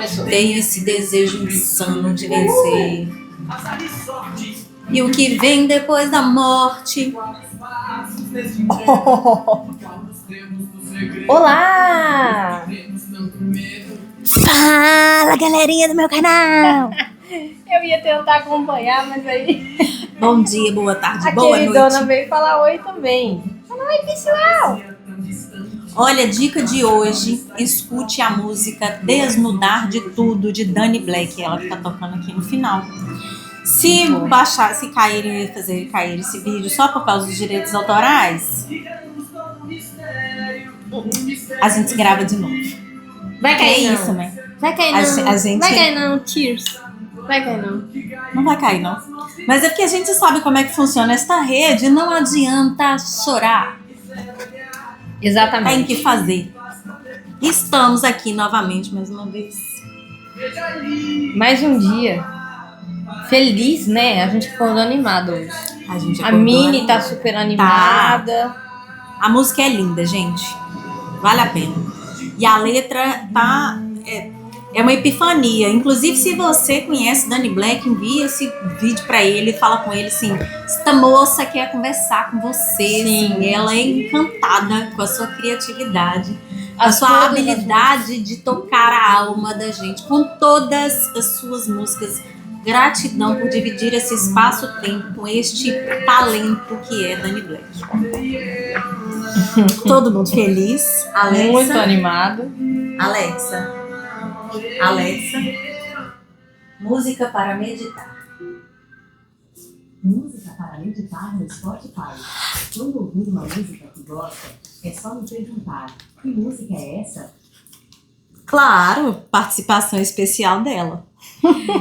começou. Tenho esse desejo insano de vencer. E o que vem depois da morte? Olá! Fala, galerinha do meu canal! Eu ia tentar acompanhar, mas aí Bom dia, boa tarde, a boa queridona noite. veio falar oi também. Fala oi, pessoal! Olha, dica de hoje, escute a música Desnudar de Tudo, de Dani Black. Ela fica tocando aqui no final. Se fazer cair esse vídeo só por causa dos direitos autorais, a gente grava de novo. Vai cair não. Isso, né? Vai cair não. Vai cair não, Tears. Vai cair não. Não vai cair, não. Mas é porque a gente sabe como é que funciona esta rede, não adianta chorar. Exatamente. Tem que fazer. Estamos aqui novamente, mais uma vez. Mais um dia. Feliz, né? A gente ficou animado hoje. A Mini tá super animada. A música é linda, gente. Vale a pena. E a letra tá... É uma epifania. Inclusive, se você conhece Dani Black, envia esse vídeo pra ele, fala com ele assim, esta moça quer conversar com você. Sim. Assim, ela é encantada com a sua criatividade, a sua habilidade de tocar a alma da gente, com todas as suas músicas. Gratidão por dividir esse espaço-tempo com este talento que é Dani Black. Todo mundo feliz. Alexa. Muito animado. Alexa, música para meditar. Música para meditar no Spotify. Quando ouvir uma música que gosta, é só me perguntar: que música é essa? Claro, participação especial dela.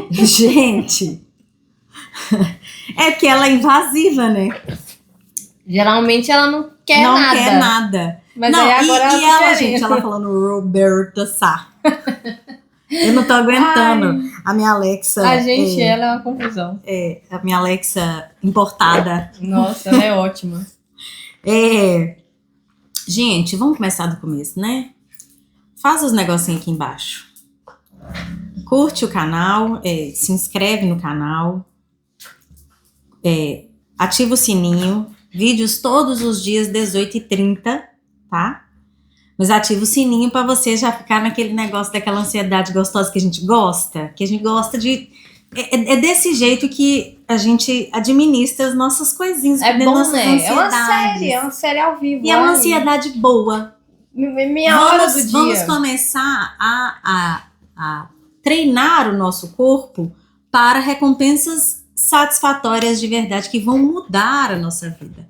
Gente, é que ela é invasiva, né? Geralmente ela não quer nada. Não quer nada. Mas não, aí agora e ela, gente, ela falando Roberta Sá. Eu não tô aguentando. Ai, a minha Alexa... A gente, ela é uma confusão. A minha Alexa importada. Nossa, ela é ótima. Gente, vamos começar do começo, né? Faz os negocinhos aqui embaixo. Curte o canal, se inscreve no canal, ativa o sininho, vídeos todos os dias, 18h30, tá? Mas ativa o sininho pra você já ficar naquele negócio daquela ansiedade gostosa que a gente gosta de... É desse jeito que a gente administra as nossas coisinhas. É bom, nossas né? ansiedades. É uma série ao vivo. E é uma ansiedade boa. Minha hora do dia. Vamos começar a treinar o nosso corpo para recompensas satisfatórias de verdade que vão mudar a nossa vida.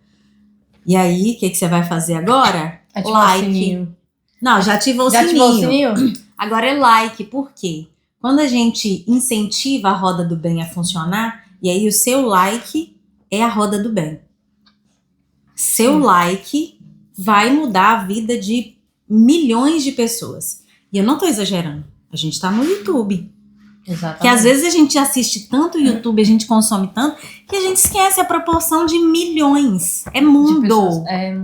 E aí, o que você vai fazer agora? Ativar o sininho. Não, já ativou o sininho. Ativou o sininho? Agora é like, por quê? Quando a gente incentiva a roda do bem a funcionar, e aí o seu like é a roda do bem. Seu like vai mudar a vida de milhões de pessoas. E eu não tô exagerando. A gente tá no YouTube. Exatamente. Que às vezes a gente assiste tanto YouTube, a gente consome tanto, que a gente esquece a proporção de milhões. É mundo.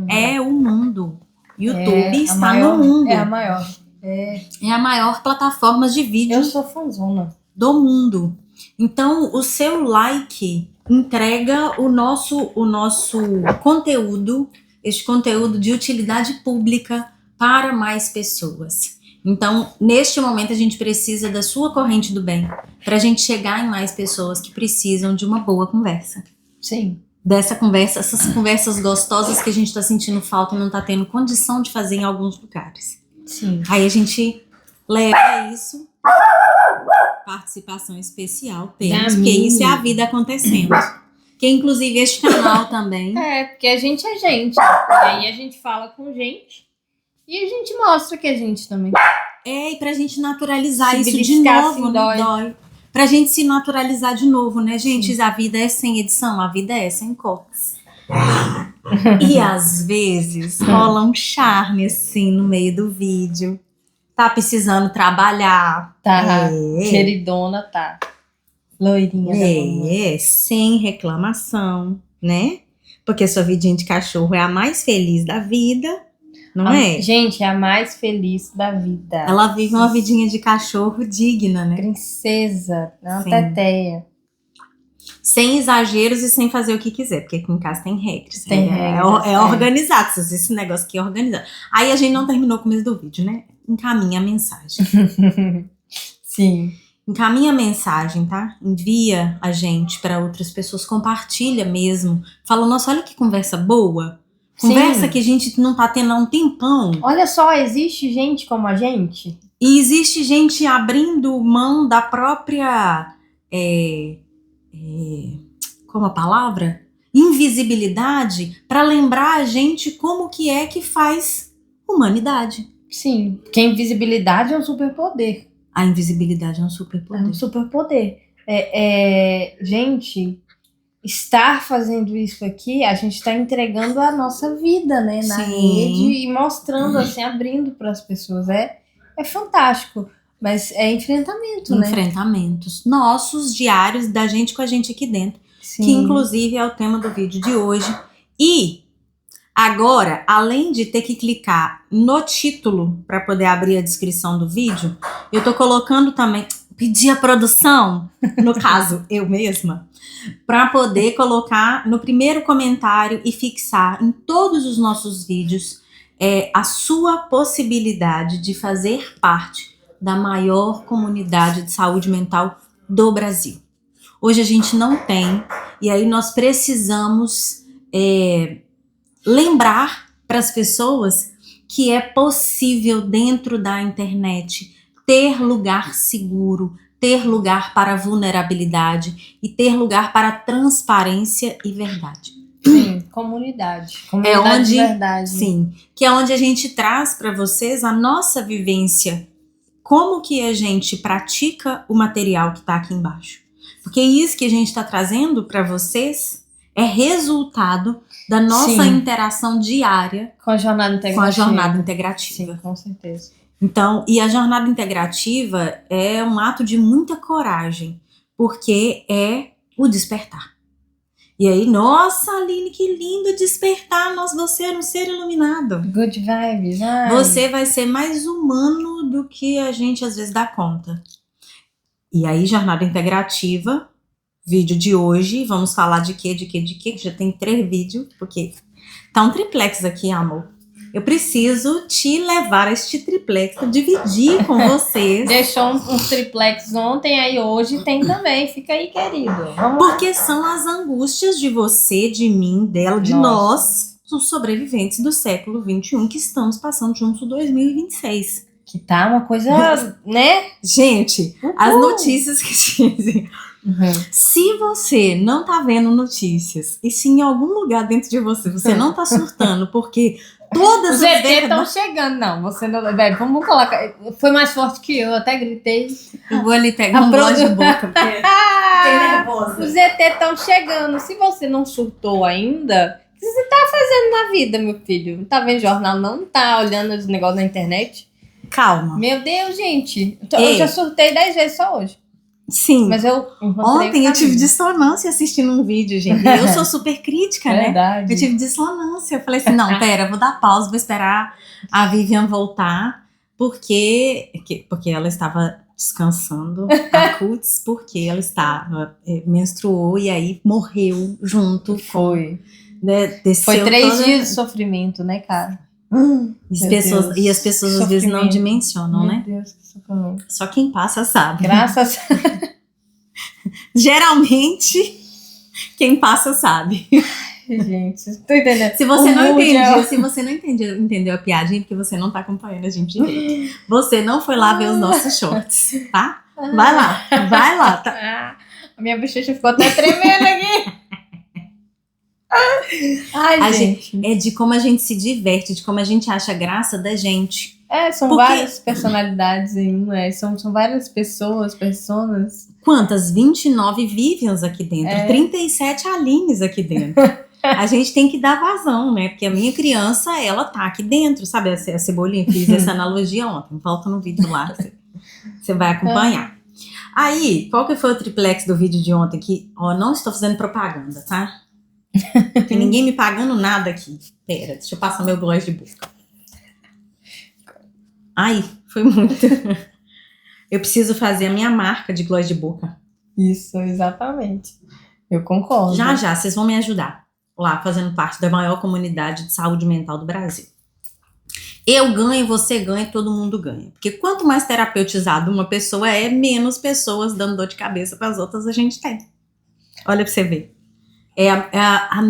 É o mundo. YouTube está maior, no mundo. É a maior. É a maior plataforma de vídeo Eu sou fãzona do mundo. Então, o seu like entrega o nosso conteúdo, este conteúdo de utilidade pública para mais pessoas. Então, neste momento, a gente precisa da sua corrente do bem para a gente chegar em mais pessoas que precisam de uma boa conversa. Sim. Dessa conversa, essas conversas gostosas que a gente tá sentindo falta e não tá tendo condição de fazer em alguns lugares. Sim. Aí a gente leva isso, participação especial, temos, porque isso é a vida acontecendo. Que inclusive este canal também. Porque a gente é gente. E aí a gente fala com gente e a gente mostra que é gente também. E pra gente naturalizar Se isso de beliscar, novo, assim, dói. Pra gente se naturalizar de novo, né, gente? Sim. A vida é sem edição, a vida é sem cortes. E às vezes rola um charme assim no meio do vídeo. Tá precisando trabalhar. Tá, queridona, tá. Loirinha. Sem reclamação, né? Porque sua vidinha de cachorro é a mais feliz da vida. Não é? Gente, é a mais feliz da vida. Ela vive uma vidinha de cachorro digna, né? Princesa, uma Sim. teteia. Sem exageros e sem fazer o que quiser, porque aqui em casa tem regras. Tem regras, é organizado, esse negócio aqui é organizado. Aí a gente não terminou o começo do vídeo, né? Encaminha a mensagem. Sim. Encaminha a mensagem, tá? Envia a gente para outras pessoas, compartilha mesmo. Fala, nossa, olha que conversa boa. Conversa Sim. que a gente não tá tendo há um tempão. Olha só, existe gente como a gente? E existe gente abrindo mão da própria... como a palavra? Invisibilidade para lembrar a gente como que é que faz humanidade. Sim, porque a invisibilidade é um superpoder. A invisibilidade é um É superpoder. um superpoder. Gente, estar fazendo isso aqui, a gente está entregando a nossa vida, né, na Sim. rede e mostrando, assim, abrindo para as pessoas. É fantástico, mas é enfrentamento, né? Enfrentamentos nossos, diários, da gente com a gente aqui dentro. Sim. Que inclusive é o tema do vídeo de hoje. E agora, além de ter que clicar no título para poder abrir a descrição do vídeo, eu tô colocando também, pedir a produção, no caso, eu mesma, para poder colocar no primeiro comentário e fixar em todos os nossos vídeos a sua possibilidade de fazer parte da maior comunidade de saúde mental do Brasil. Hoje a gente não tem, e aí nós precisamos lembrar para as pessoas que é possível dentro da internet ter lugar seguro, ter lugar para vulnerabilidade e ter lugar para transparência e verdade. Sim, comunidade. Comunidade de verdade. Sim, que é onde a gente traz para vocês a nossa vivência, como que a gente pratica o material que está aqui embaixo. Porque isso que a gente está trazendo para vocês é resultado da nossa interação diária com a jornada integrativa. Com a jornada integrativa. Sim, com certeza. Então, e a jornada integrativa é um ato de muita coragem, porque é o despertar. E aí, nossa, Aline, que lindo despertar, você é um ser iluminado. Good vibes, ai. Você vai ser mais humano do que a gente às vezes dá conta. E aí, jornada integrativa, vídeo de hoje, vamos falar de quê? Que já tem 3 vídeos, porque tá um triplex aqui, amor. Eu preciso te levar a este triplex pra dividir com vocês. Deixou um triplex ontem, aí hoje tem também. Fica aí, querido. Vamos porque são as angústias de você, de mim, dela, de nós, os sobreviventes do século XXI, que estamos passando juntos em 2026. Que tá uma coisa, né? Gente, as notícias que dizem. Se você não tá vendo notícias, e se em algum lugar dentro de você não tá surtando, porque todas os ET estão chegando. Não, você não... Velho, vamos colocar... Foi mais forte que eu até gritei. Eu vou ali pegar um gole de boca, porque fiquei nervosa. Os ET estão chegando. Se você não surtou ainda, o que você tá fazendo na vida, meu filho? Não tá vendo jornal, não tá olhando os negócios na internet? Calma. Meu Deus, gente. Eu já surtei 10 vezes só hoje. Sim. Mas eu ontem eu tive dissonância assistindo um vídeo, gente. Eu sou super crítica, né? Verdade. Eu tive dissonância. Eu falei assim, não, pera, vou dar pausa, vou esperar a Vivian voltar, porque ela estava descansando a cutis, porque ela menstruou e aí morreu junto. Foi. Foi 3 dias de sofrimento, né, cara? E as pessoas às vezes não dimensionam, né? Meu Deus, que sofrimento. Só quem passa sabe. Graças Geralmente, quem passa sabe. Gente, tô entendendo. Se você não entendeu a piadinha, porque você não tá acompanhando a gente direito. Você não foi lá ver os nossos shorts, tá? Vai lá. Tá? A minha bochecha ficou até tremendo aqui. Ai, gente. É de como a gente se diverte, de como a gente acha graça da gente. São várias personalidades em um, são várias personas. Quantas? 29 Vivians aqui dentro, 37 Alines aqui dentro. A gente tem que dar vazão, né? Porque a minha criança, ela tá aqui dentro, sabe? A Cebolinha, fiz essa analogia ontem, volta no vídeo lá, você vai acompanhar. Aí, qual que foi o triplex do vídeo de ontem? Que, não estou fazendo propaganda, tá? Tem ninguém me pagando nada aqui. Pera, deixa eu passar meu gloss de boca. Ai, foi muito. Eu preciso fazer a minha marca de gloss de boca. Isso, exatamente. Eu concordo. Já, vocês vão me ajudar lá, fazendo parte da maior comunidade de saúde mental do Brasil. Eu ganho, você ganha, todo mundo ganha. Porque quanto mais terapeutizado uma pessoa é, menos pessoas dando dor de cabeça para as outras a gente tem. Olha pra você ver. A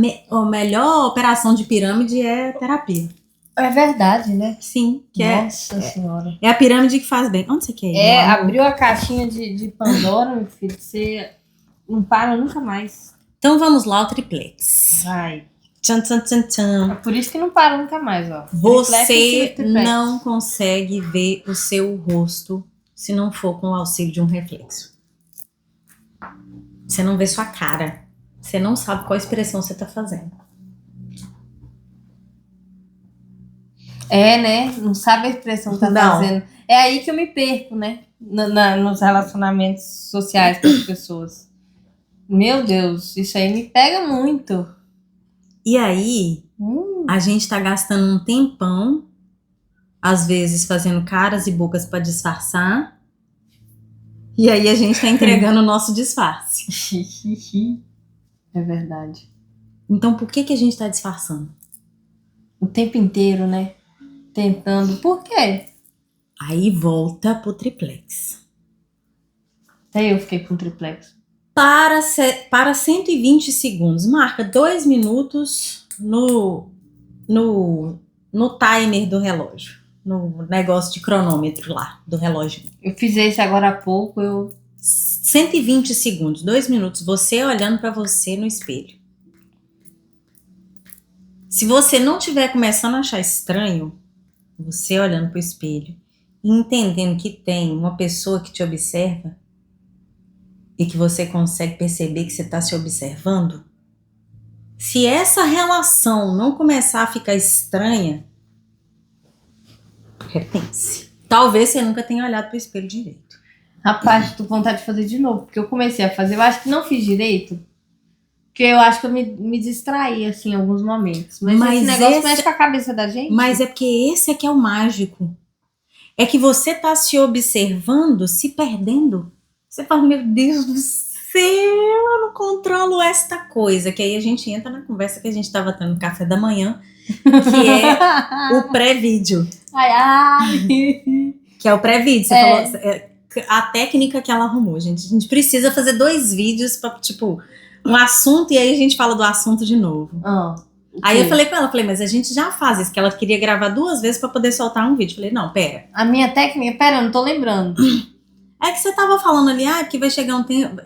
melhor operação de pirâmide é terapia. É verdade, né? Sim. Nossa Senhora. É a pirâmide que faz bem. Onde você quer ir? Abriu a caixinha de Pandora, meu filho. Você não para nunca mais. Então vamos lá, o triplex. Vai. Tchan, tchan, tchan, tchan. É por isso que não para nunca mais, ó. Você não consegue ver o seu rosto se não for com o auxílio de um reflexo. Você não vê sua cara. Você não sabe qual expressão você tá fazendo. É, né? Não sabe a expressão que tá fazendo. É aí que eu me perco, né? Nos relacionamentos sociais com as pessoas. Meu Deus, isso aí me pega muito. E aí, a gente tá gastando um tempão, às vezes fazendo caras e bocas pra disfarçar. E aí a gente tá entregando o nosso disfarce. É verdade. Então por que a gente tá disfarçando? O tempo inteiro, né? Tentando. Por quê? Aí volta pro triplex. Até eu fiquei com triplex. Para 120 segundos. Marca 2 minutos no timer do relógio. No negócio de cronômetro lá, do relógio. Eu fiz isso agora há pouco, 120 segundos, 2 minutos, você olhando pra você no espelho. Se você não estiver começando a achar estranho, você olhando pro espelho e entendendo que tem uma pessoa que te observa e que você consegue perceber que você está se observando, se essa relação não começar a ficar estranha, repense. Talvez você nunca tenha olhado pro espelho direito. Rapaz, tô com vontade de fazer de novo, porque eu comecei a fazer, eu acho que não fiz direito, porque eu acho que eu me distraí, assim, em alguns momentos. Mas esse negócio mexe com a cabeça da gente. Mas é porque esse é que é o mágico. É que você tá se observando, se perdendo. Você fala, meu Deus do céu, eu não controlo esta coisa. Que aí a gente entra na conversa que a gente tava tendo no café da manhã, que é o pré-vídeo. Ai. Que é o pré-vídeo. Você falou... a técnica que ela arrumou, gente. A gente precisa fazer 2 vídeos pra, tipo, um assunto e aí a gente fala do assunto de novo. Aí eu falei com ela, mas a gente já faz isso, que ela queria gravar 2 vezes pra poder soltar um vídeo. Falei, não, pera. A minha técnica, eu não tô lembrando. É que você tava falando ali, porque vai chegar um tempo,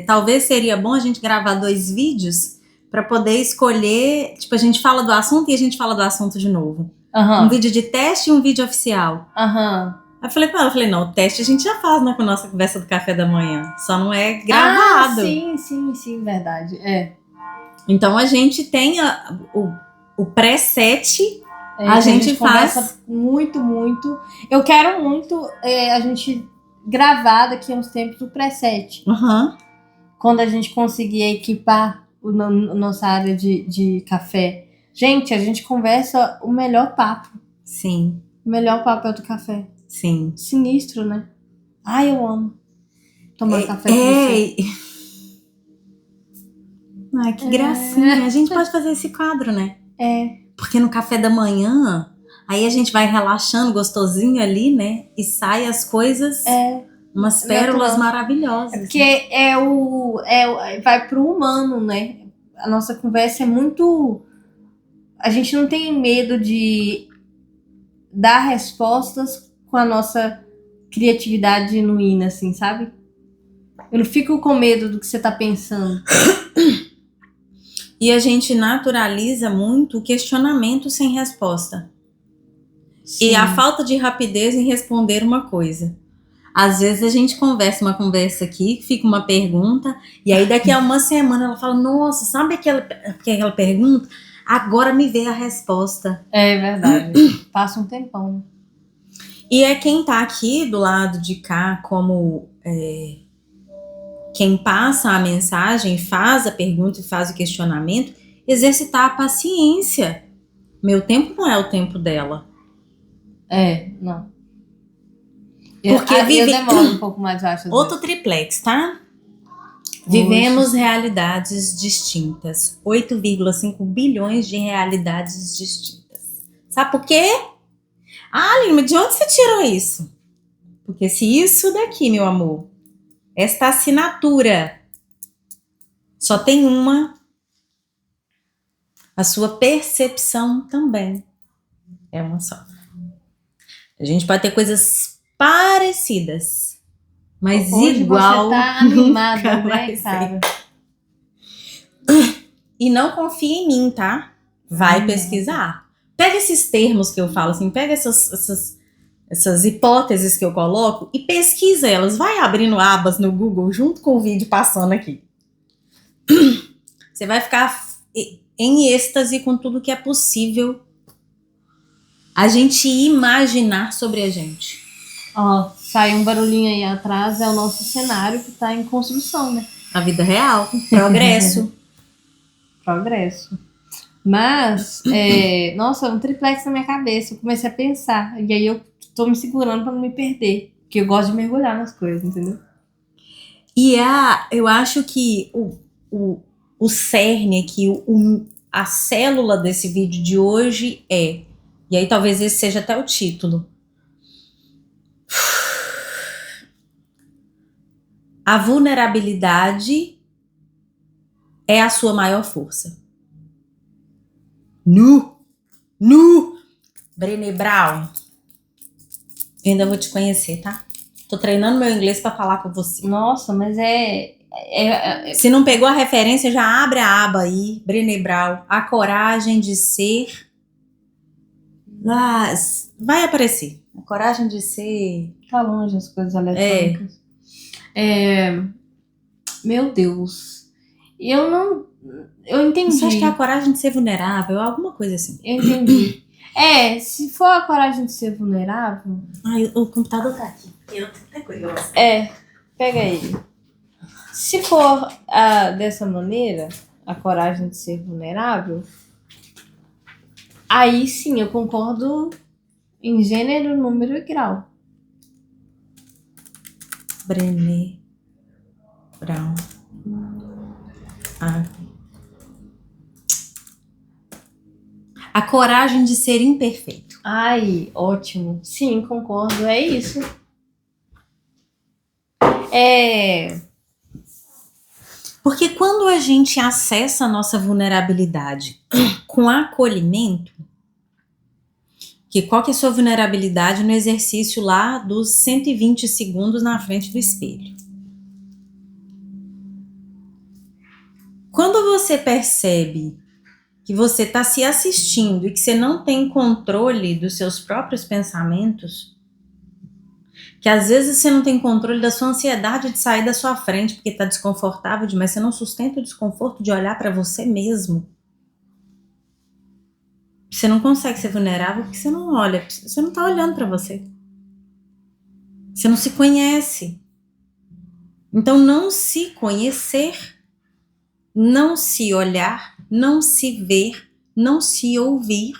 talvez seria bom a gente gravar 2 vídeos pra poder escolher, tipo, a gente fala do assunto e a gente fala do assunto de novo. Um vídeo de teste e um vídeo oficial. Aí eu falei com ela, não, o teste a gente já faz na nossa conversa do café da manhã, só não é gravado. Sim, verdade, Então a gente tem o pré-set, a gente faz... conversa muito. Eu quero muito a gente gravar daqui a uns tempos o pré-set. Quando a gente conseguir equipar nossa área de café. Gente, a gente conversa o melhor papo. Sim. O melhor papo é o do café. Sim. Sinistro, né? Ai, eu amo tomar café com você. Ai, que gracinha. A gente pode fazer esse quadro, né? Porque no café da manhã, aí a gente vai relaxando gostosinho ali, né? E sai as coisas, umas pérolas maravilhosas. É porque vai pro humano, né? A nossa conversa é muito... A gente não tem medo de dar respostas com a nossa criatividade genuína, assim, sabe? Eu não fico com medo do que você tá pensando. E a gente naturaliza muito o questionamento sem resposta. Sim. E a falta de rapidez em responder uma coisa. Às vezes a gente conversa uma conversa aqui, fica uma pergunta, e aí daqui a uma semana ela fala, nossa, sabe aquela pergunta? Agora me veio a resposta. É verdade. Passa um tempão. E é quem tá aqui do lado de cá como quem passa a mensagem, faz a pergunta e faz o questionamento, exercitar a paciência. Meu tempo não é o tempo dela. Não. Porque eu demoro um pouco mais, eu acho. às Outro triplex, tá? Vivemos realidades distintas. 8,5 bilhões de realidades distintas. Sabe por quê? Ah, Lima, de onde você tirou isso? Porque se isso daqui, meu amor, esta assinatura só tem uma, a sua percepção também é uma só. A gente pode ter coisas parecidas, mas Hoje igual você tá animada, nunca né, vai ser. cara? E não confia em mim, tá? Vai pesquisar. Pega esses termos que eu falo, assim, pega essas hipóteses que eu coloco e pesquisa elas. Vai abrindo abas no Google junto com o vídeo passando aqui. Você vai ficar em êxtase com tudo que é possível a gente imaginar sobre a gente. Ó, sai um barulhinho aí atrás, é o nosso cenário que tá em construção, né? A vida real, progresso. Progresso. Mas, nossa, é um triplex na minha cabeça. Eu comecei a pensar. E aí eu tô me segurando pra não me perder. Porque eu gosto de mergulhar nas coisas, entendeu? E eu acho que o cerne aqui, a célula desse vídeo de hoje e aí talvez esse seja até o título. A vulnerabilidade é a sua maior força. Brené Brown. Eu ainda vou te conhecer, tá? Tô treinando meu inglês pra falar com você. Nossa, mas Se não pegou a referência, já abre a aba aí. Brené Brown. A coragem de ser... vai aparecer. A coragem de ser... Tá longe as coisas eletrônicas. Meu Deus. Eu entendi. Você acha que é a coragem de ser vulnerável? Alguma coisa assim. Eu entendi. Se for a coragem de ser vulnerável... Ai, o computador tá aqui. Eu tô até curiosa. Pega ele. Se for dessa maneira, a coragem de ser vulnerável, aí sim eu concordo em gênero, número e grau. Brené Brown. A coragem de ser imperfeito. Ai, ótimo. Sim, concordo. É isso. Porque quando a gente acessa a nossa vulnerabilidade com acolhimento, que qual que é a sua vulnerabilidade no exercício lá dos 120 segundos na frente do espelho? Quando você percebe que você está se assistindo e que você não tem controle dos seus próprios pensamentos, que às vezes você não tem controle da sua ansiedade de sair da sua frente porque está desconfortável demais, você não sustenta o desconforto de olhar para você mesmo. Você não consegue ser vulnerável porque você não olha, você não está olhando para você. Você não se conhece. Então não se conhecer, não se olhar, não se ver, não se ouvir,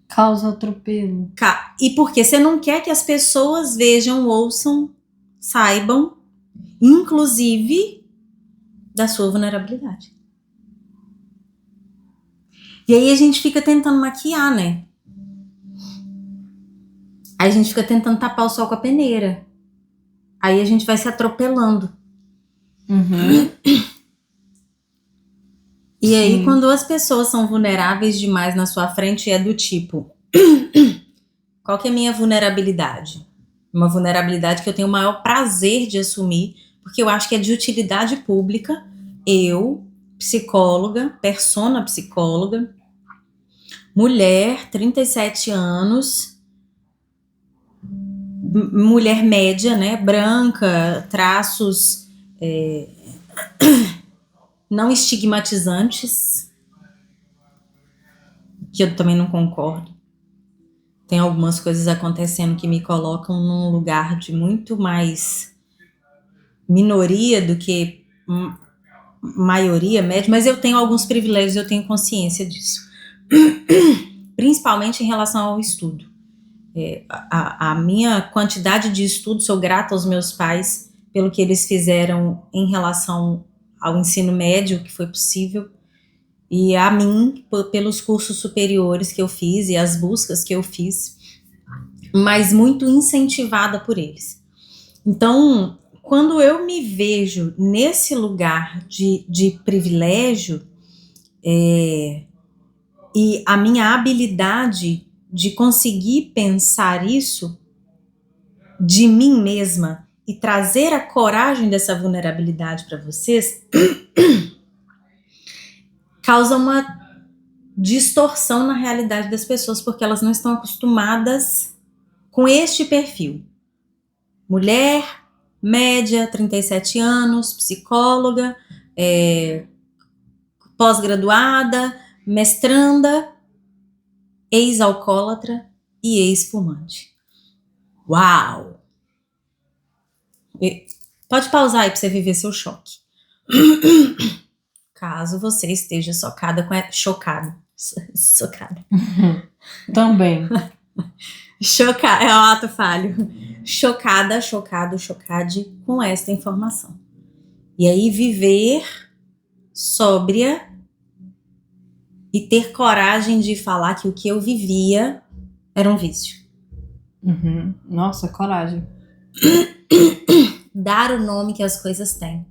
causa atropelo. E porque você não quer que as pessoas vejam, ouçam, saibam, inclusive, da sua vulnerabilidade. E aí a gente fica tentando maquiar, né? Aí a gente fica tentando tapar o sol com a peneira. Aí a gente vai se atropelando. E aí, quando as pessoas são vulneráveis demais na sua frente, é do tipo... Qual que é a minha vulnerabilidade? Uma vulnerabilidade que eu tenho o maior prazer de assumir, porque eu acho que é de utilidade pública. Eu, psicóloga, persona psicóloga, mulher, 37 anos, mulher média, né, branca, traços... não estigmatizantes, que eu também não concordo. Tem algumas coisas acontecendo que me colocam num lugar de muito mais minoria do que maioria, média, mas eu tenho alguns privilégios, eu tenho consciência disso. principalmente em relação ao estudo. A minha quantidade de estudo, sou grata aos meus pais pelo que eles fizeram em relação ao ensino médio, que foi possível, e a mim, pelos cursos superiores que eu fiz e as buscas que eu fiz, mas muito incentivada por eles. Então, quando eu me vejo nesse lugar de privilégio, e a minha habilidade de conseguir pensar isso de mim mesma e trazer a coragem dessa vulnerabilidade para vocês, causa uma distorção na realidade das pessoas, porque elas não estão acostumadas com este perfil. Mulher, média, 37 anos, psicóloga, pós-graduada, mestranda, ex-alcoólatra e ex-fumante. Uau! Pode pausar aí para você viver seu choque. Caso você esteja chocada. Também. Chocada, é um ato falho. Chocada, chocado, chocade com esta informação. E aí viver sóbria e ter coragem de falar que o que eu vivia era um vício. Uhum. Nossa, coragem. Dar o nome que as coisas têm.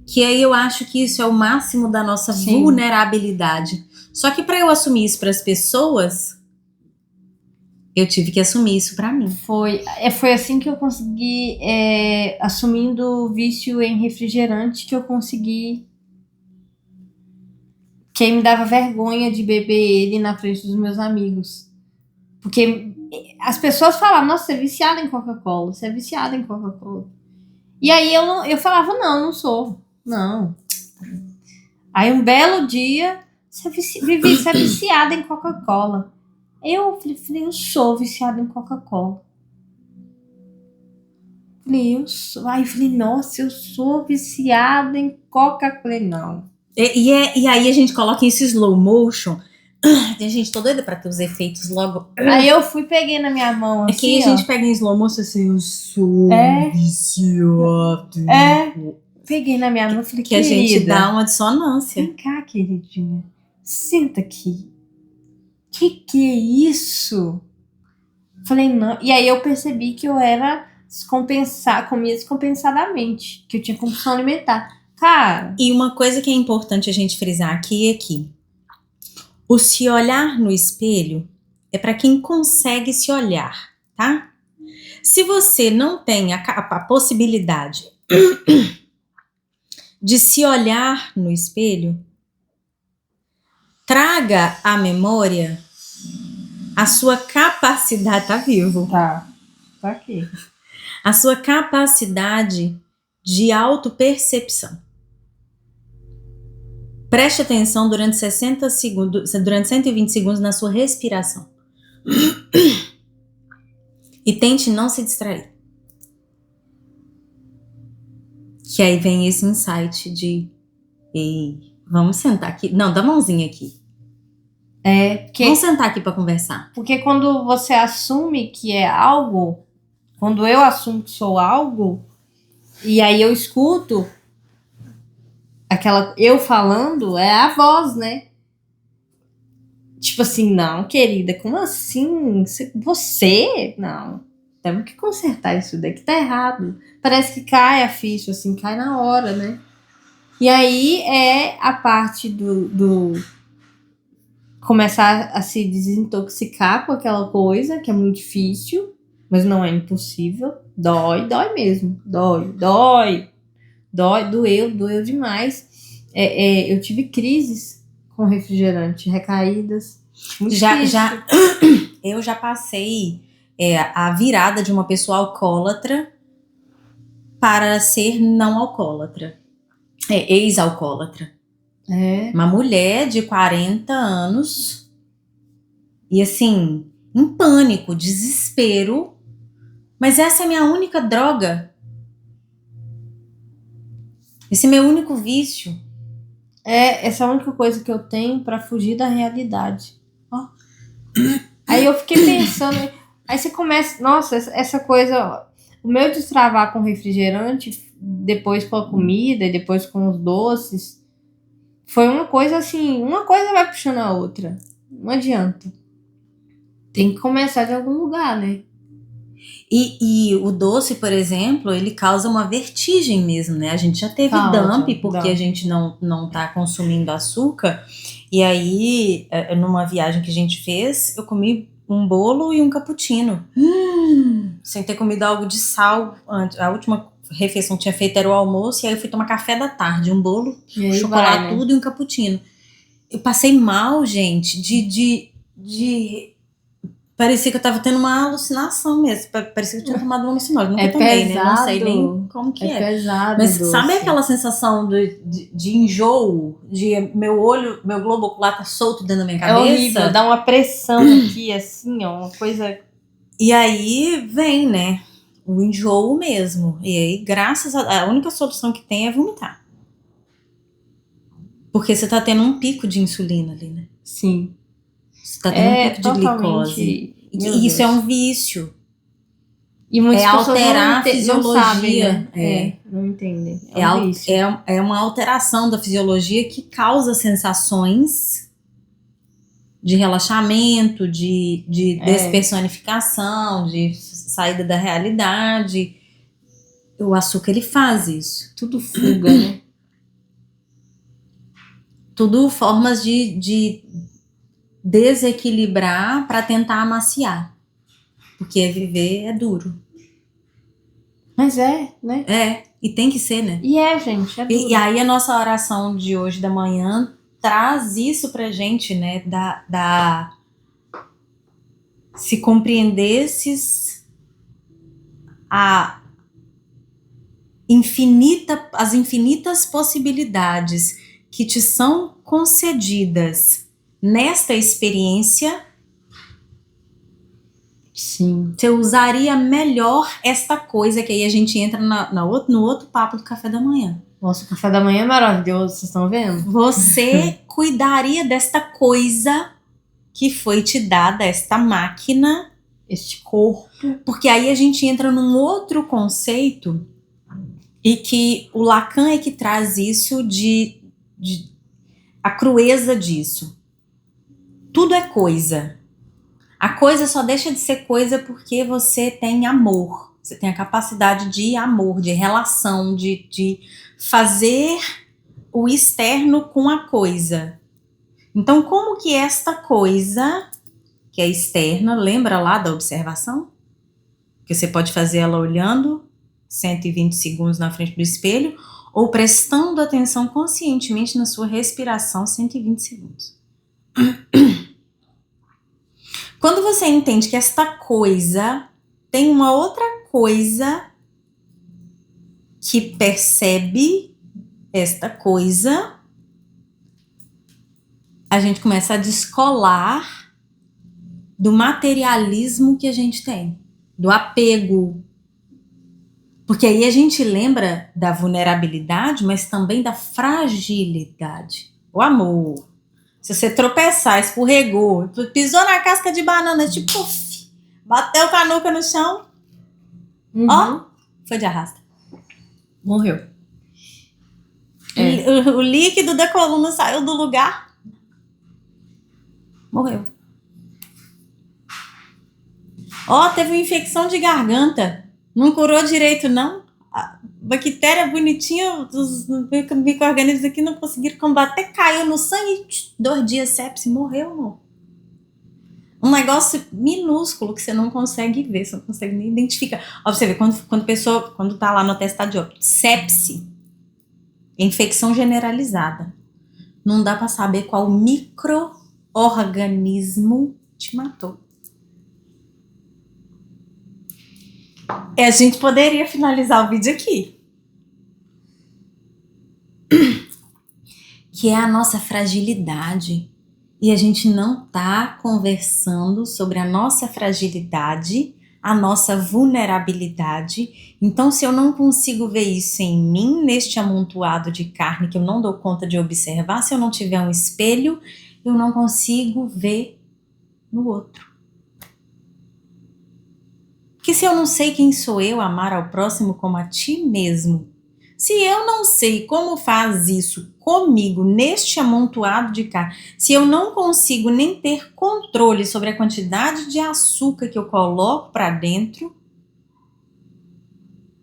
Que aí eu acho que isso é o máximo da nossa vulnerabilidade. Só que para eu assumir isso para as pessoas, eu tive que assumir isso para mim. Foi assim que eu consegui, assumindo o vício em refrigerante, que eu consegui. Que me dava vergonha de beber ele na frente dos meus amigos. Porque as pessoas falavam, nossa, você é viciada em Coca-Cola, você é viciada em Coca-Cola. E aí eu falava, não sou. Não. Aí um belo dia, você é viciada em Coca-Cola. Eu falei, eu sou viciada em Coca-Cola. Aí eu falei, nossa, eu sou viciada em Coca-Cola. Não. E aí a gente coloca isso em slow motion. Tem gente toda doida pra ter os efeitos logo. Aí eu peguei na minha mão assim, que a gente pega em slow motion assim, eu sou viciado. Peguei na minha mão e falei, que a gente dá uma dissonância. Vem cá, queridinha. Senta aqui. Que é isso? Falei, não. E aí eu percebi que eu era comia descompensadamente. Que eu tinha compulsão alimentar. Cara. E uma coisa que é importante a gente frisar aqui é que o se olhar no espelho é para quem consegue se olhar, tá? Se você não tem a possibilidade de se olhar no espelho, traga à memória a sua capacidade, tá vivo? Tá aqui. A sua capacidade de autopercepção. Preste atenção durante 60 segundos, durante 120 segundos na sua respiração. E tente não se distrair. Que aí vem esse insight de, ei, vamos sentar aqui. Não, dá a mãozinha aqui. Vamos sentar aqui para conversar. Porque quando você assume que é algo, quando eu assumo que sou algo, e aí eu escuto aquela eu falando, é a voz, né? Tipo assim, não, querida, como assim? Você? Não, temos que consertar isso daqui, tá errado. Parece que cai a ficha, assim, cai na hora, né? E aí é a parte do começar a se desintoxicar com aquela coisa, que é muito difícil, mas não é impossível. Dói mesmo. Doeu demais. Eu tive crises com refrigerante, recaídas. Eu já passei a virada de uma pessoa alcoólatra para ser não alcoólatra. Ex-alcoólatra. Uma mulher de 40 anos e assim, em pânico, desespero. Mas essa é a minha única droga. Esse é meu único vício. Essa é a única coisa que eu tenho pra fugir da realidade. Aí eu fiquei pensando, aí você começa, nossa, essa coisa, o meu destravar com refrigerante, depois com a comida e depois com os doces, foi uma coisa assim, uma coisa vai puxando a outra. Não adianta. Tem que começar de algum lugar, né? E o doce, por exemplo, ele causa uma vertigem mesmo, né? A gente já teve dump porque a gente não tá consumindo açúcar. E aí, numa viagem que a gente fez, eu comi um bolo e um cappuccino. Sem ter comido algo de sal antes. A última refeição que tinha feito era o almoço, e aí eu fui tomar café da tarde, um bolo, chocolate, tudo e um cappuccino. Eu passei mal, gente, parecia que eu tava tendo uma alucinação mesmo. Parecia que eu tinha tomado um alucinógeno. Nunca tomei, né? Não sei nem como que é. Pesado. Mas sabe aquela sensação de enjoo? De meu globo ocular tá solto dentro da minha cabeça? É horrível, dá uma pressão aqui, assim, ó, uma coisa... E aí vem, né? O enjoo mesmo. E aí, a única solução que tem é vomitar. Porque você tá tendo um pico de insulina ali, né? Sim. Você tá tendo um pico de glicose. E isso é um vício. E muitas pessoas alterar a fisiologia. Não sabem, né? Não entendem. É uma alteração da fisiologia que causa sensações de relaxamento, de despersonificação, de saída da realidade. O açúcar, ele faz isso. Tudo fuga, né? Tudo formas de desequilibrar para tentar amaciar. Porque viver é duro. Mas né? E tem que ser, né? E gente, é duro. E aí a nossa oração de hoje da manhã traz isso pra gente, né? Se compreendesses as infinitas possibilidades que te são concedidas nesta experiência, sim, você usaria melhor esta coisa, que aí a gente entra no outro papo do café da manhã. Nossa, o café da manhã é maravilhoso, vocês estão vendo? Você cuidaria desta coisa que foi te dada, esta máquina, este corpo, porque aí a gente entra num outro conceito, e que o Lacan é que traz isso a crueza disso. Tudo é coisa. A coisa só deixa de ser coisa porque você tem amor. Você tem a capacidade de amor, de relação, de fazer o externo com a coisa. Então, como que esta coisa, que é externa, lembra lá da observação? Que você pode fazer ela olhando 120 segundos na frente do espelho, ou prestando atenção conscientemente na sua respiração 120 segundos. Quando você entende que esta coisa tem uma outra coisa que percebe esta coisa, a gente começa a descolar do materialismo que a gente tem, do apego. Porque aí a gente lembra da vulnerabilidade, mas também da fragilidade. O amor. Se você tropeçar, escorregou, pisou na casca de banana, tipo, bateu com a nuca no chão, ó, foi de arrasta. Morreu. O líquido da coluna saiu do lugar, morreu. Ó, teve uma infecção de garganta, não curou direito, não. A bactéria bonitinha, os micro-organismos aqui não conseguiram combater, caiu no sangue, 2 dias sepse, morreu, amor. Um negócio minúsculo que você não consegue ver, você não consegue nem identificar. Ó, você vê, quando tá lá no atestado de óbito, sepse, infecção generalizada. Não dá pra saber qual micro-organismo te matou. A gente poderia finalizar o vídeo aqui. Que é a nossa fragilidade. E a gente não tá conversando sobre a nossa fragilidade, a nossa vulnerabilidade. Então, se eu não consigo ver isso em mim, neste amontoado de carne que eu não dou conta de observar, se eu não tiver um espelho, eu não consigo ver no outro. Porque se eu não sei quem sou eu, amar ao próximo como a ti mesmo, se eu não sei como faz isso comigo, neste amontoado de carne, se eu não consigo nem ter controle sobre a quantidade de açúcar que eu coloco para dentro,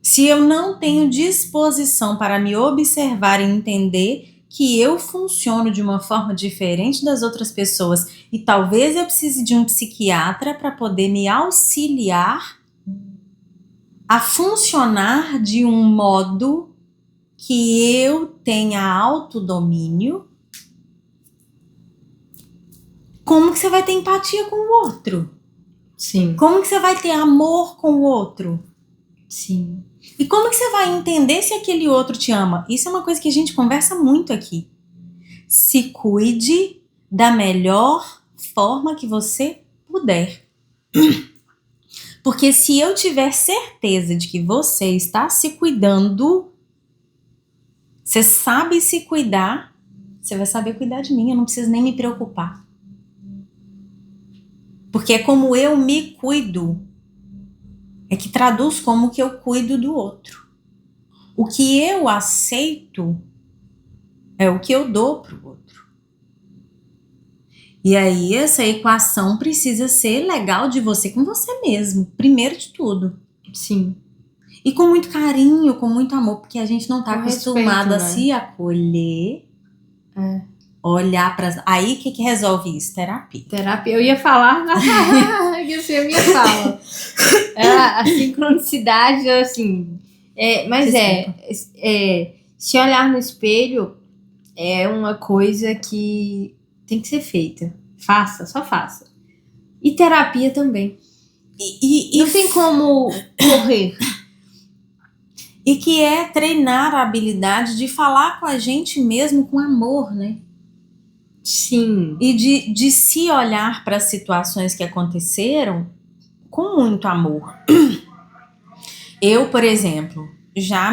se eu não tenho disposição para me observar e entender que eu funciono de uma forma diferente das outras pessoas e talvez eu precise de um psiquiatra para poder me auxiliar a funcionar de um modo que eu tenha autodomínio, como que você vai ter empatia com o outro? Sim. Como que você vai ter amor com o outro? Sim. E como que você vai entender se aquele outro te ama? Isso é uma coisa que a gente conversa muito aqui. Se cuide da melhor forma que você puder. Porque se eu tiver certeza de que você está se cuidando, você sabe se cuidar, você vai saber cuidar de mim, eu não preciso nem me preocupar. Porque é como eu me cuido, é que traduz como que eu cuido do outro. O que eu aceito é o que eu dou pro outro. E aí essa equação precisa ser legal de você com você mesmo, primeiro de tudo. Sim. E com muito carinho, com muito amor, porque a gente não tá Com acostumado a respeito, né? se acolher, olhar para. Aí o que resolve isso? Terapia. Terapia. Eu ia falar que você me fala. A sincronicidade, assim. Mas se olhar no espelho é uma coisa que tem que ser feita. Faça, só faça. E terapia também. Não tem como correr. E que é treinar a habilidade de falar com a gente mesmo com amor, né? Sim. E de se olhar para as situações que aconteceram com muito amor. Eu, por exemplo, já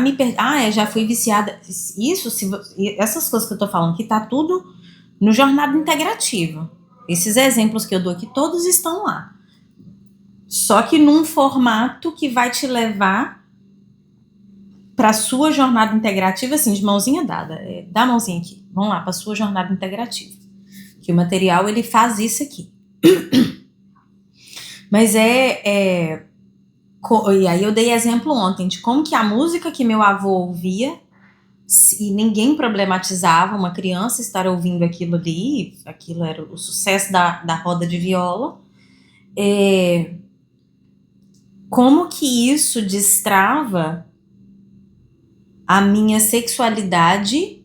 fui viciada. Essas coisas que eu tô falando aqui, tá tudo no Jornada Integrativa. Esses exemplos que eu dou aqui, todos estão lá. Só que num formato que vai te levar para sua jornada integrativa, assim, de mãozinha dada. Dá a mãozinha aqui. Vamos lá, para sua jornada integrativa. Que o material, ele faz isso aqui. Mas e aí eu dei exemplo ontem de como que a música que meu avô ouvia, e ninguém problematizava uma criança estar ouvindo aquilo ali, aquilo era o sucesso da roda de viola, como que isso destrava a minha sexualidade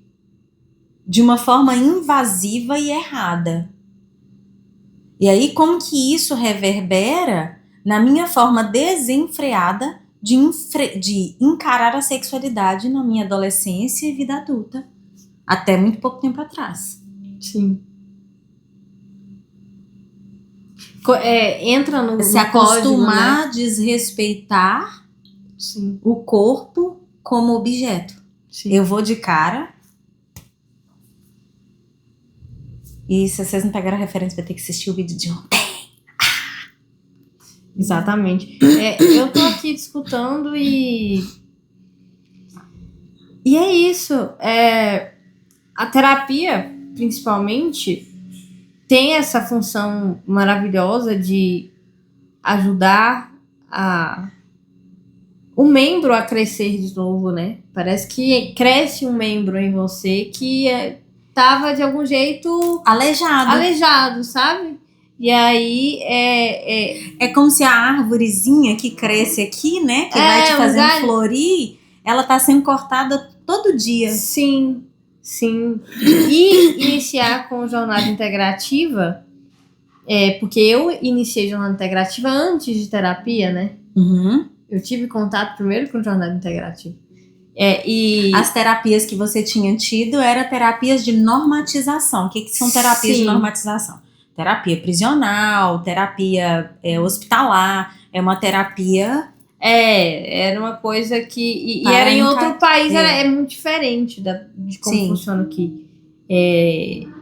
de uma forma invasiva e errada. E aí como que isso reverbera na minha forma desenfreada de encarar a sexualidade na minha adolescência e vida adulta, até muito pouco tempo atrás. Sim. Entra no Se acostumar código, né? a desrespeitar Sim. o corpo como objeto. Sim. Eu vou de cara. E se vocês não pegaram a referência, vai ter que assistir o vídeo de ontem. Exatamente. Eu tô aqui escutando e é isso. A terapia, principalmente, tem essa função maravilhosa de ajudar o membro a crescer de novo, né? Parece que cresce um membro em você que tava de algum jeito aleijado, sabe? E aí é como se a árvorezinha que cresce aqui, né, que vai te fazendo florir, ela tá sendo cortada todo dia. Sim. E iniciar com jornada integrativa, porque eu iniciei jornada integrativa antes de terapia, né? Uhum. Eu tive contato primeiro com jornada integrativa. As terapias que você tinha tido eram terapias de normatização. O que são terapias de normatização? Terapia prisional, terapia hospitalar, é uma terapia... era uma coisa que... E era em outro país, é muito diferente de como funciona aqui.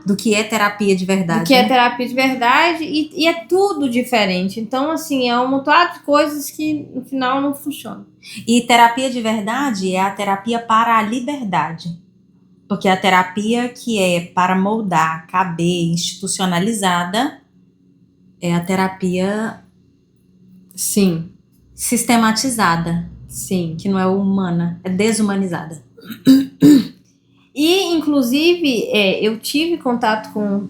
Do que é terapia de verdade. Do que é né? terapia de verdade e é tudo diferente. Então, assim, é um montão de coisas que no final não funcionam. E terapia de verdade é a terapia para a liberdade. Porque a terapia que é para moldar, caber, institucionalizada, é a terapia Sim, sistematizada, sim. que não é humana, é desumanizada. E, inclusive, eu tive contato com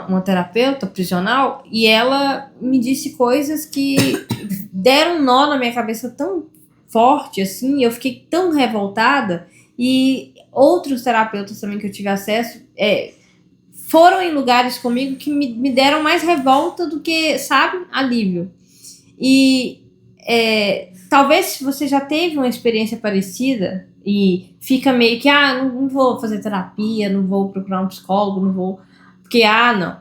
uma terapeuta prisional e ela me disse coisas que deram um nó na minha cabeça tão forte, assim, e eu fiquei tão revoltada. E outros terapeutas também que eu tive acesso foram em lugares comigo que me deram mais revolta do que, sabe, alívio. E talvez se você já teve uma experiência parecida e fica meio que, não vou fazer terapia, não vou procurar um psicólogo, não vou, porque, não.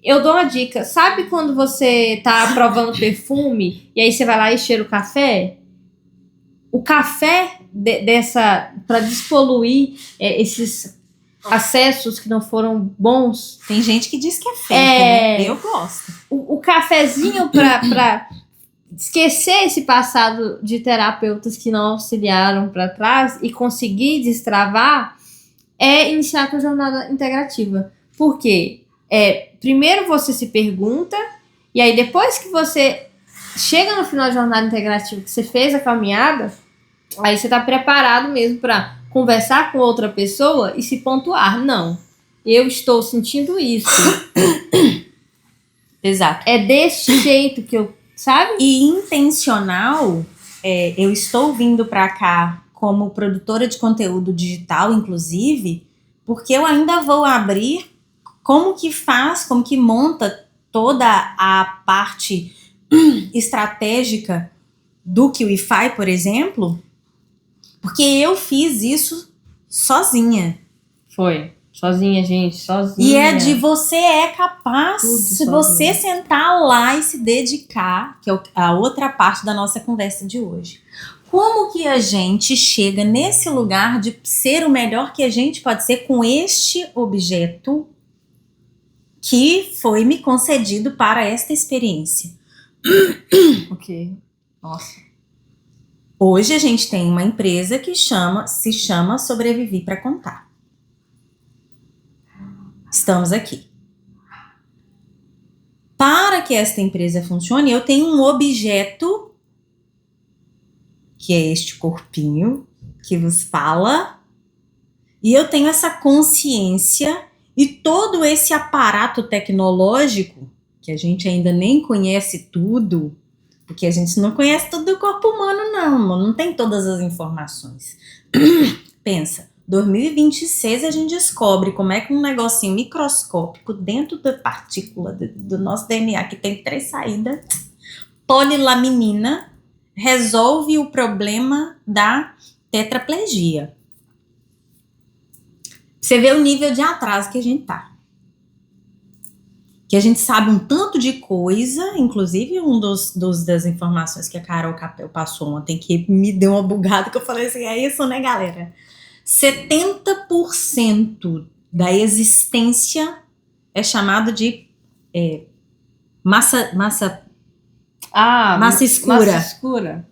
Eu dou uma dica, sabe quando você tá provando perfume e aí você vai lá e cheira o café? O café para despoluir esses acessos que não foram bons. Tem gente que diz que é fake, né? Eu gosto. O cafezinho para esquecer esse passado de terapeutas que não auxiliaram para trás e conseguir destravar é iniciar com a jornada integrativa. Por quê? Primeiro você se pergunta e aí depois que você chega no final da jornada integrativa, que você fez a caminhada, aí você tá preparado mesmo para conversar com outra pessoa e se pontuar. Não, eu estou sentindo isso. Exato. É desse jeito que eu, sabe? E intencional, eu estou vindo para cá como produtora de conteúdo digital, inclusive, porque eu ainda vou abrir como que monta toda a parte estratégica do QIFI, por exemplo, porque eu fiz isso sozinha. Foi. Sozinha, gente, sozinha. E é de você é capaz, Tudo se sozinha. você sentar lá e se dedicar, que é a outra parte da nossa conversa de hoje. Como que a gente chega nesse lugar de ser o melhor que a gente pode ser com este objeto que foi me concedido para esta experiência? Ok. Nossa. Hoje a gente tem uma empresa que se chama Sobrevivi para Contar. Estamos aqui. Para que esta empresa funcione, eu tenho um objeto, que é este corpinho que vos fala, e eu tenho essa consciência e todo esse aparato tecnológico, que a gente ainda nem conhece tudo, porque a gente não conhece tudo do corpo humano, não tem todas as informações. Pensa, 2026 a gente descobre como é que um negocinho microscópico dentro da partícula do nosso DNA, que tem 3 saídas, polilaminina, resolve o problema da tetraplegia. Você vê o nível de atraso que a gente tá. Que a gente sabe um tanto de coisa, inclusive das informações que a Carol Capel passou ontem, que me deu uma bugada, que eu falei assim, é isso, né, galera? 70% da existência é chamado de massa escura. Massa escura.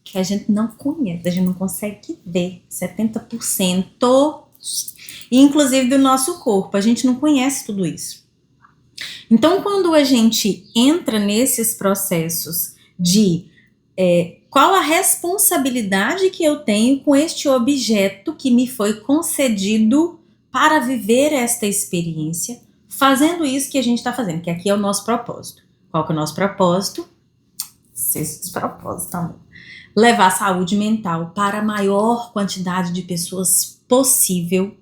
Que a gente não conhece, a gente não consegue ver. 70%, inclusive do nosso corpo, a gente não conhece tudo isso. Então, quando a gente entra nesses processos de qual a responsabilidade que eu tenho com este objeto que me foi concedido para viver esta experiência, fazendo isso que a gente está fazendo, que aqui é o nosso propósito. Qual que é o nosso propósito? Sexto propósito também. Levar saúde mental para a maior quantidade de pessoas possível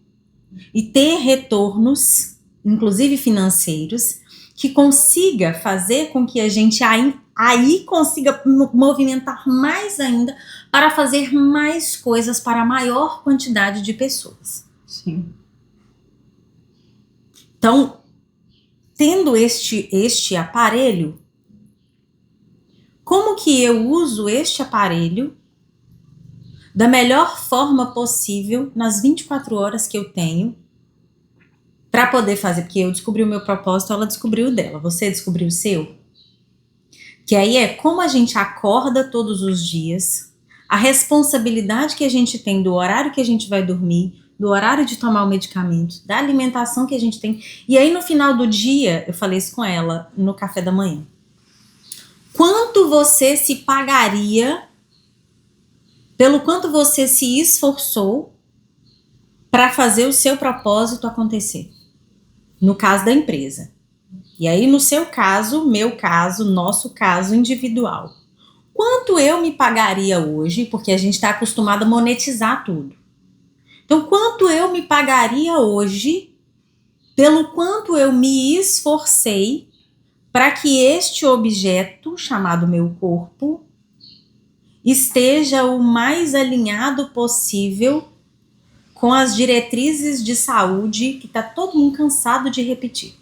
e ter retornos, inclusive financeiros, que consiga fazer com que a gente aí consiga movimentar mais ainda para fazer mais coisas para a maior quantidade de pessoas. Sim. Então, tendo este aparelho, como que eu uso este aparelho da melhor forma possível nas 24 horas que eu tenho para poder fazer, porque eu descobri o meu propósito, ela descobriu o dela, você descobriu o seu? Que aí é como a gente acorda todos os dias, a responsabilidade que a gente tem do horário que a gente vai dormir, do horário de tomar o medicamento, da alimentação que a gente tem. E aí no final do dia, eu falei isso com ela no café da manhã. Quanto você se pagaria pelo quanto você se esforçou para fazer o seu propósito acontecer? No caso da empresa. E aí no seu caso, meu caso, nosso caso individual. Quanto eu me pagaria hoje, porque a gente está acostumado a monetizar tudo. Então, quanto eu me pagaria hoje pelo quanto eu me esforcei para que este objeto, chamado meu corpo, esteja o mais alinhado possível com as diretrizes de saúde que está todo mundo cansado de repetir.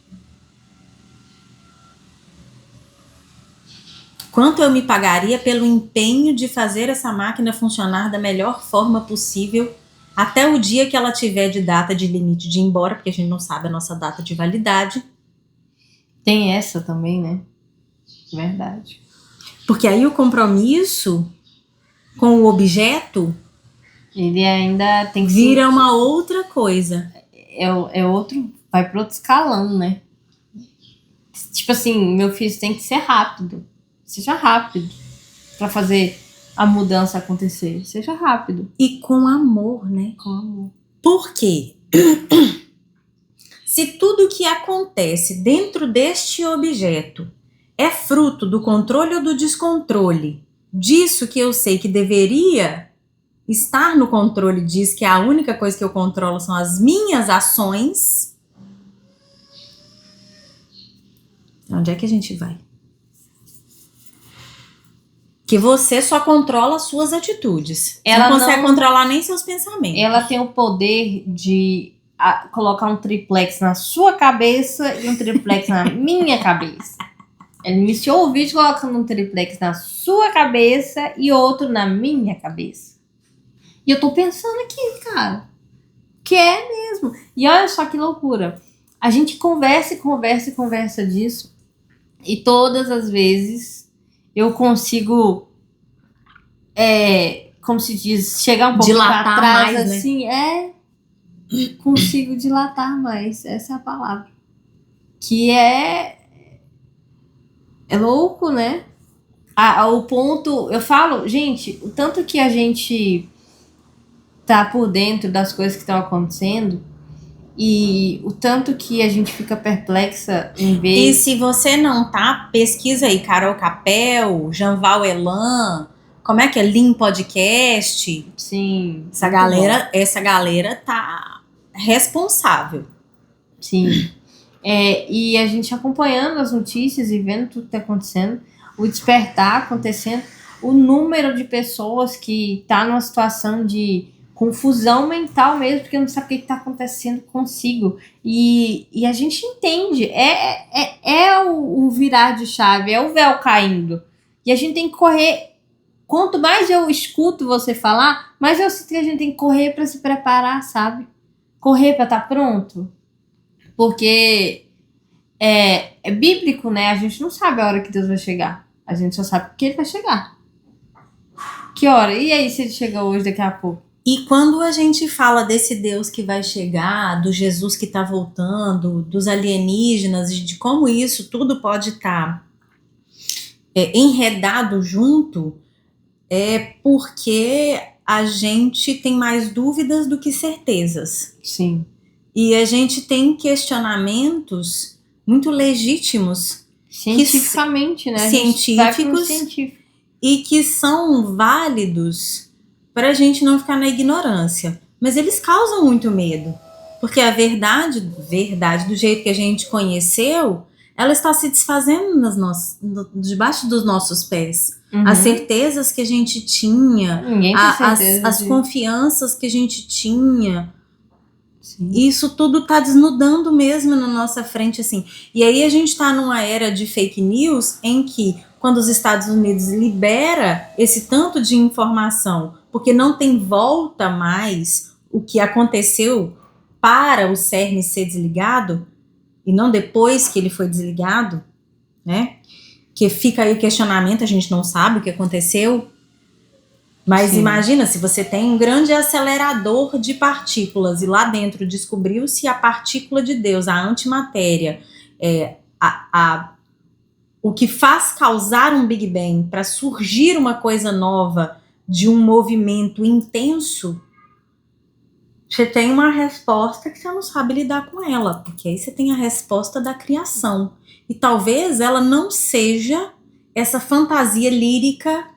Quanto eu me pagaria pelo empenho de fazer essa máquina funcionar da melhor forma possível até o dia que ela tiver de data de limite de ir embora, porque a gente não sabe a nossa data de validade. Tem essa também, né? Verdade. Porque aí o compromisso com o objeto Ele ainda tem que vira uma outra coisa. É outro, vai para outro escalão, né? Tipo assim, meu filho tem que ser rápido. Seja rápido para fazer a mudança acontecer. Seja rápido. E com amor, né? Com amor. Por quê? Se tudo que acontece dentro deste objeto é fruto do controle ou do descontrole, disso que eu sei que deveria estar no controle disso, que a única coisa que eu controlo são as minhas ações, onde é que a gente vai? Que você só controla as suas atitudes. Ela não consegue controlar nem seus pensamentos. Ela tem o poder de colocar um triplex na sua cabeça e um triplex na minha cabeça. Ela iniciou o vídeo colocando um triplex na sua cabeça e outro na minha cabeça. E eu tô pensando aqui, cara, que é mesmo. E olha só que loucura. A gente conversa disso e todas as vezes eu consigo, como se diz, chegar um pouco dilatar pra trás, mais, assim, né? Consigo dilatar mais, essa é a palavra. Que é louco, né? O ponto, eu falo, gente, o tanto que a gente tá por dentro das coisas que estão acontecendo e o tanto que a gente fica perplexa em ver. E se você não tá, pesquisa aí, Carol Capel, Janval Elan, como é que é? Lean Podcast. Sim. Essa galera tá responsável. Sim. E a gente acompanhando as notícias e vendo tudo que tá acontecendo, o despertar acontecendo, o número de pessoas que tá numa situação de confusão mental mesmo, porque não sabe o que está acontecendo consigo. E a gente entende. O virar de chave, é o véu caindo. E a gente tem que correr. Quanto mais eu escuto você falar, mais eu sinto que a gente tem que correr para se preparar, sabe? Correr para estar pronto. Porque é bíblico, né? A gente não sabe a hora que Deus vai chegar. A gente só sabe que ele vai chegar. Que hora? E aí se ele chega hoje, daqui a pouco? E quando a gente fala desse Deus que vai chegar, do Jesus que está voltando, dos alienígenas e de como isso tudo pode estar enredado junto, é porque a gente tem mais dúvidas do que certezas. Sim. E a gente tem questionamentos muito legítimos. Cientificamente, né? Científicos. E que são válidos para a gente não ficar na ignorância. Mas eles causam muito medo. Porque a verdade do jeito que a gente conheceu, ela está se desfazendo debaixo dos nossos pés. Uhum. As certezas que a gente tinha, as confianças que a gente tinha. Sim. Isso tudo está desnudando mesmo na nossa frente, assim. E aí a gente está numa era de fake news em que quando os Estados Unidos libera esse tanto de informação, porque não tem volta mais o que aconteceu para o CERN ser desligado, e não depois que ele foi desligado, né? Que fica aí o questionamento, a gente não sabe o que aconteceu. Mas Sim. imagina se você tem um grande acelerador de partículas e lá dentro descobriu-se a partícula de Deus, a antimatéria, o que faz causar um Big Bang para surgir uma coisa nova de um movimento intenso, você tem uma resposta que você não sabe lidar com ela, porque aí você tem a resposta da criação. E talvez ela não seja essa fantasia lírica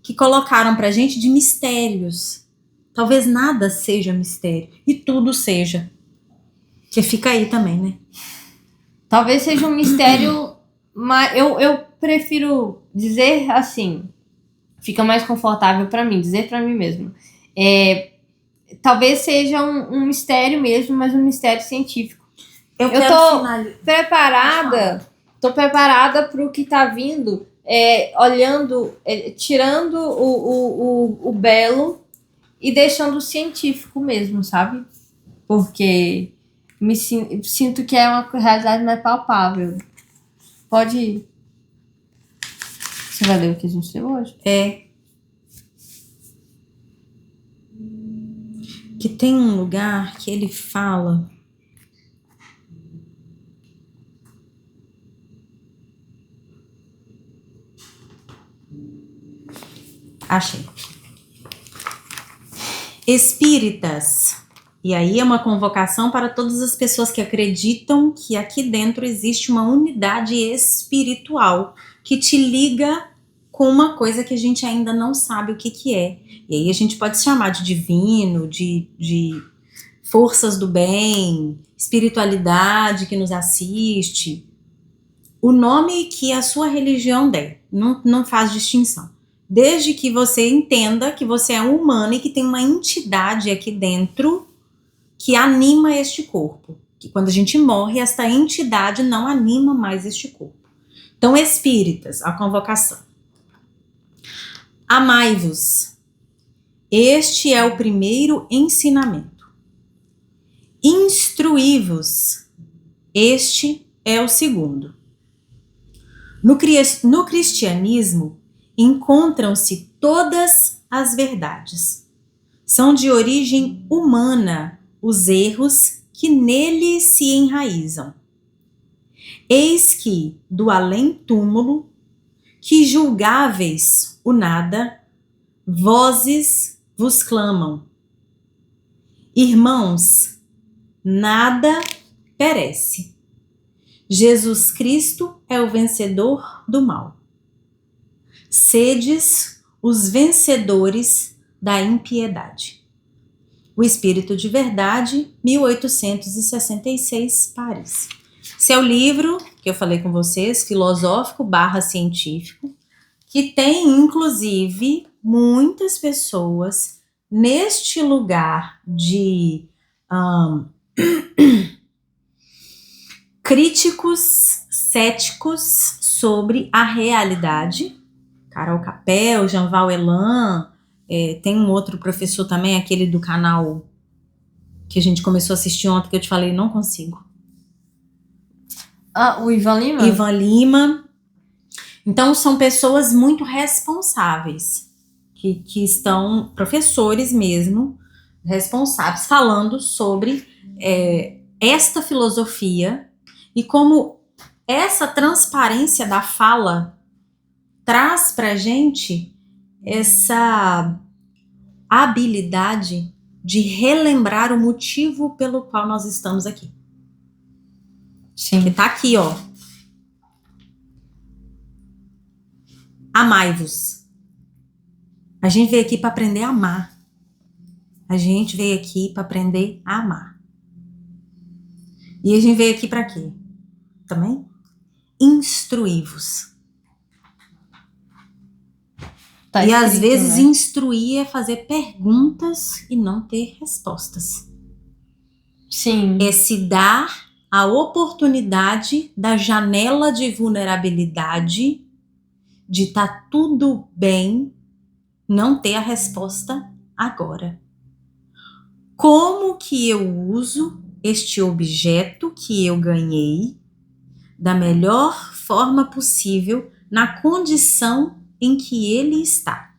que colocaram pra gente de mistérios. Talvez nada seja mistério e tudo seja. Que fica aí também, né? Talvez seja um mistério, mas eu prefiro dizer assim, fica mais confortável pra mim, dizer pra mim mesmo. Talvez seja um mistério mesmo, mas um mistério científico. Eu tô preparada pro que tá vindo, olhando, tirando o belo e deixando o científico mesmo, sabe? Porque sinto que é uma realidade mais palpável. Pode ir. Você vai ler o que a gente leu hoje? Que tem um lugar que ele fala. Achei. Espíritas. E aí é uma convocação para todas as pessoas que acreditam que aqui dentro existe uma unidade espiritual que te liga com uma coisa que a gente ainda não sabe o que é. E aí a gente pode chamar de divino, de forças do bem, espiritualidade que nos assiste. O nome que a sua religião der, não faz distinção. Desde que você entenda que você é um humano e que tem uma entidade aqui dentro que anima este corpo. Que quando a gente morre, esta entidade não anima mais este corpo. Então, espíritas, a convocação. Amai-vos. Este é o primeiro ensinamento. Instruí-vos. Este é o segundo. No cristianismo, encontram-se todas as verdades. São de origem humana os erros que nele se enraizam. Eis que, do além-túmulo, que julgáveis o nada, vozes vos clamam. Irmãos, nada perece. Jesus Cristo é o vencedor do mal. Sedes os vencedores da impiedade. O Espírito de Verdade, 1866, Paris. Esse é o livro que eu falei com vocês, filosófico / científico, que tem, inclusive, muitas pessoas neste lugar de críticos céticos sobre a realidade. Carol Capel, Jean-Val Elan, tem um outro professor também, aquele do canal que a gente começou a assistir ontem, que eu te falei, não consigo. O Ivan Lima? Ivan Lima. Então, são pessoas muito responsáveis, que estão, professores mesmo, responsáveis, falando sobre esta filosofia e como essa transparência da fala traz pra gente essa habilidade de relembrar o motivo pelo qual nós estamos aqui. Sim. Que tá aqui, ó. Amai-vos. A gente veio aqui para aprender a amar. A gente veio aqui para aprender a amar. E a gente veio aqui para quê? Também? Instruí-vos. Tá e às escrito, vezes né? instruir é fazer perguntas e não ter respostas. Sim. É se dar a oportunidade da janela de vulnerabilidade de tá tudo bem não ter a resposta agora. Como que eu uso este objeto que eu ganhei da melhor forma possível na condição em que ele está?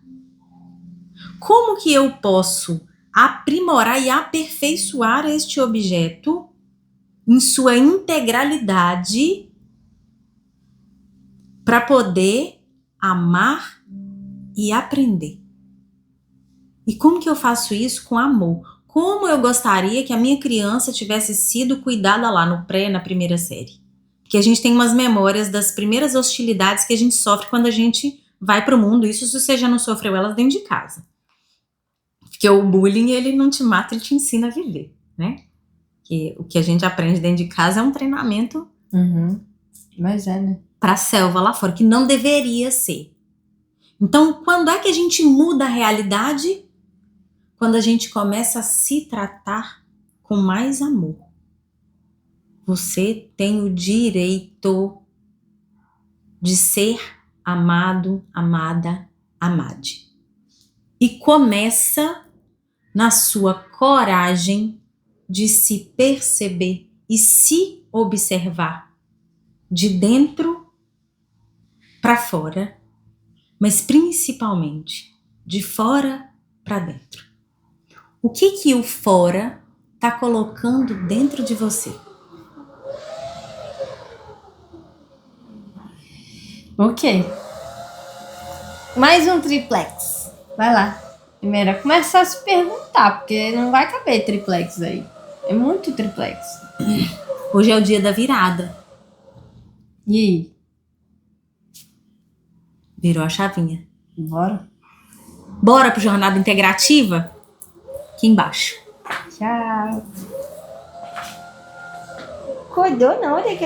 Como que eu posso aprimorar e aperfeiçoar este objeto em sua integralidade para poder amar e aprender? E como que eu faço isso com amor? Como eu gostaria que a minha criança tivesse sido cuidada lá no pré, na primeira série? Porque a gente tem umas memórias das primeiras hostilidades que a gente sofre quando a gente vai pro mundo. Isso se você já não sofreu elas dentro de casa. Porque o bullying, ele não te mata, ele te ensina a viver, né? Que o que a gente aprende dentro de casa é um treinamento Mas é, né? pra selva lá fora, que não deveria ser. Então, quando é que a gente muda a realidade? Quando a gente começa a se tratar com mais amor. Você tem o direito de ser amado, amada, amade. E começa na sua coragem de se perceber e se observar de dentro para fora, mas principalmente de fora para dentro. O que o fora tá colocando dentro de você? Ok. Mais um triplex. Vai lá. Primeiro é começar a se perguntar, porque não vai caber triplex aí. É muito triplex. Hoje é o dia da virada. E aí? Virou a chavinha. Bora? Bora pro Jornada Integrativa? Aqui embaixo. Tchau. Acordou não, olha que